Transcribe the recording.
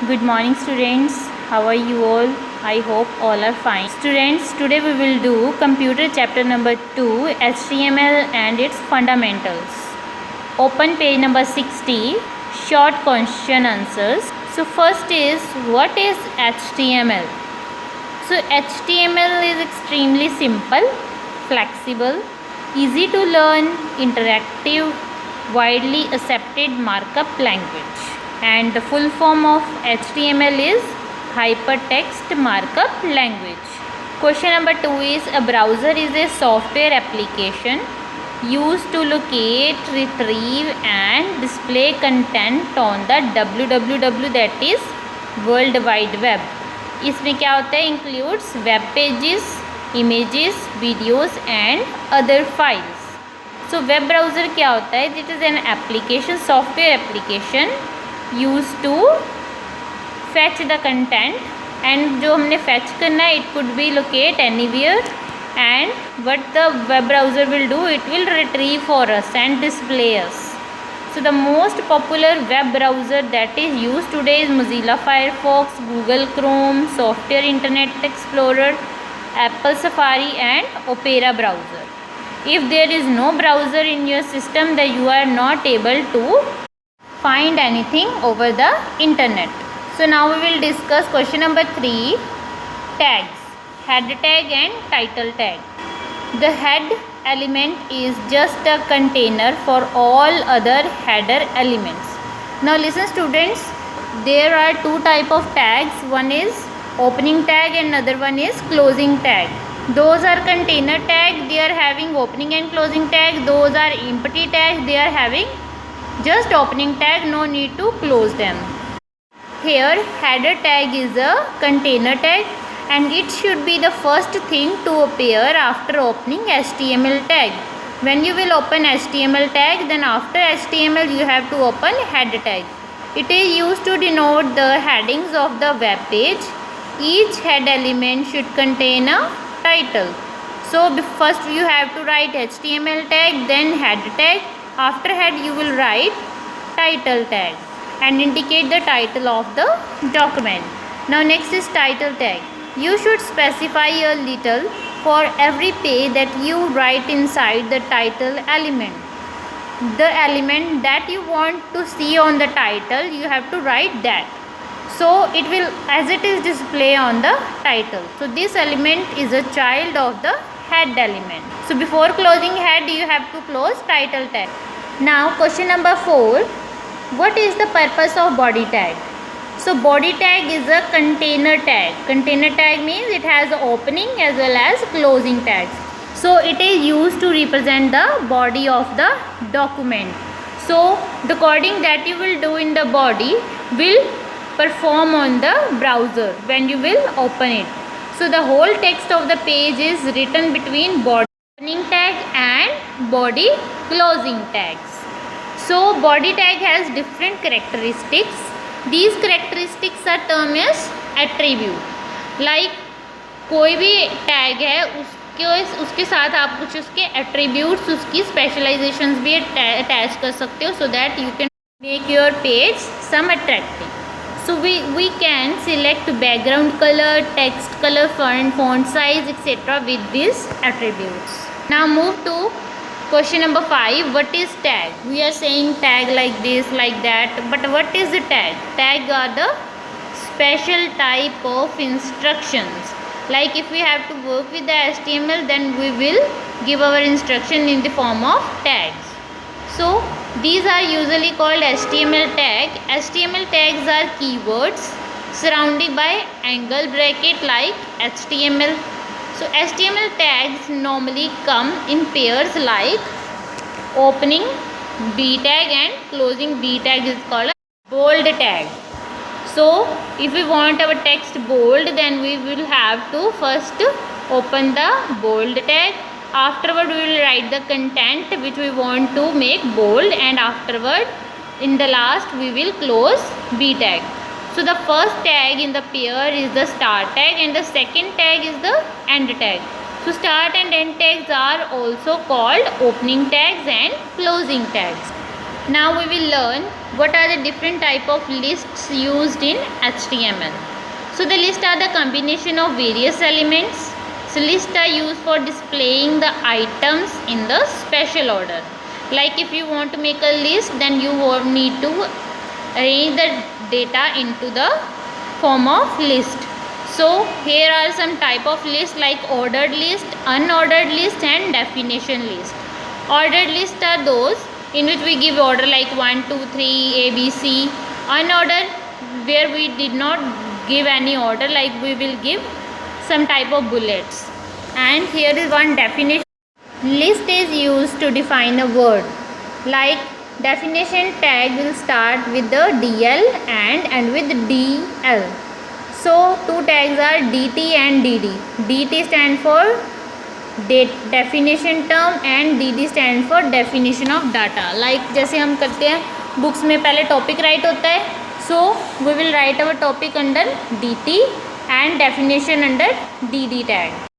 Good morning students. How are you all? I hope all are fine. Students, today we will do computer chapter number 2 HTML and its fundamentals. Open page number 60, short question answers. So first is, what is HTML? So HTML is extremely simple, flexible, easy to learn, interactive, widely accepted markup language. And the full form of HTML is Hypertext Markup Language. Question number 2 is, a browser is a software application used to locate, retrieve and display content on the www, that is World Wide Web. इसमें क्या होता है? Includes web pages, images, videos and other files. So web browser क्या होता है? It is an application, software application used to fetch the content, and जो हमने fetch करना है, it could be locate anywhere, and what the web browser will do, it will retrieve for us and display us. So the most popular web browser that is used today is Mozilla Firefox, Google Chrome, Software Internet Explorer, Apple Safari and Opera browser. If there is no browser in your system, then you are not able to find anything over the internet. So now we will discuss question number 3, tags, head tag and title tag. The head element is just a container for all other header elements. Now listen students, there are two type of tags. One is opening tag and another one is closing tag. Those are container tag, they are having opening and closing tag. Those are empty tag, they are having just opening tag, no need to close them. Here header tag is a container tag and it should be the first thing to appear after opening HTML tag. When you will open HTML tag, then after HTML you have to open header tag. It is used to denote the headings of the web page. Each head element should contain a title. So first you have to write HTML tag, then header tag. After head you will write title tag and indicate the title of the document. Now next is title tag. You should specify a little for every page that you write inside the title element. The element that you want to see on the title, you have to write that. So it will, as it is display on the title. So this element is a child of the head element. So before closing head, you have to close title tag. Now question number 4, what is the purpose of body tag? So body tag is a container tag. Container tag means it has opening as well as closing tags. So it is used to represent the body of the document. So the coding that you will do in the body will perform on the browser when you will open it. So the whole text of the page is written between body opening tag and body closing tags. So body tag has different characteristics. These characteristics are termed as attribute. Like कोई भी tag है उसके साथ आप कुछ उसके attributes, उसकी specialisations भी अटैच कर सकते हो, so that you can make your page some attractive. So we can select background color, text color, font size, etc. with these attributes. Now move to question number 5. What is tag? We are saying tag like this, like that, but what is the tag? Tag are the special type of instructions. Like if we have to work with the HTML, then we will give our instruction in the form of tags. So these are usually called HTML tag. HTML tags are keywords surrounded by angle bracket like HTML. So HTML tags normally come in pairs like opening B tag and closing B tag is called a bold tag. So if we want our text bold, then we will have to first open the bold tag. Afterward we will write the content which we want to make bold, and afterward in the last we will close B tag. So the first tag in the pair is the start tag and the second tag is the end tag. So start and end tags are also called opening tags and closing tags. Now we will learn What are the different type of lists used in HTML? So the lists are the combination of various elements. So lists are used for displaying the items in the special order. Like if you want to make a list, then you need to arrange the data into the form of list. So here are some type of lists like ordered list, unordered list and definition list. Ordered lists are those in which we give order like 1, 2, 3, A, B, C. Unordered, where we did not give any order, like we will give some type of bullets. And here is one definition. List is used to define a word. Like definition tag will start with the DL and end with DL. So two tags are DT and DD. DT stand for definition term and DD stand for definition of data. Like जैसे हम करते हैं books में पहले topic right होता है, so we will write our topic under DT and definition under DD tag.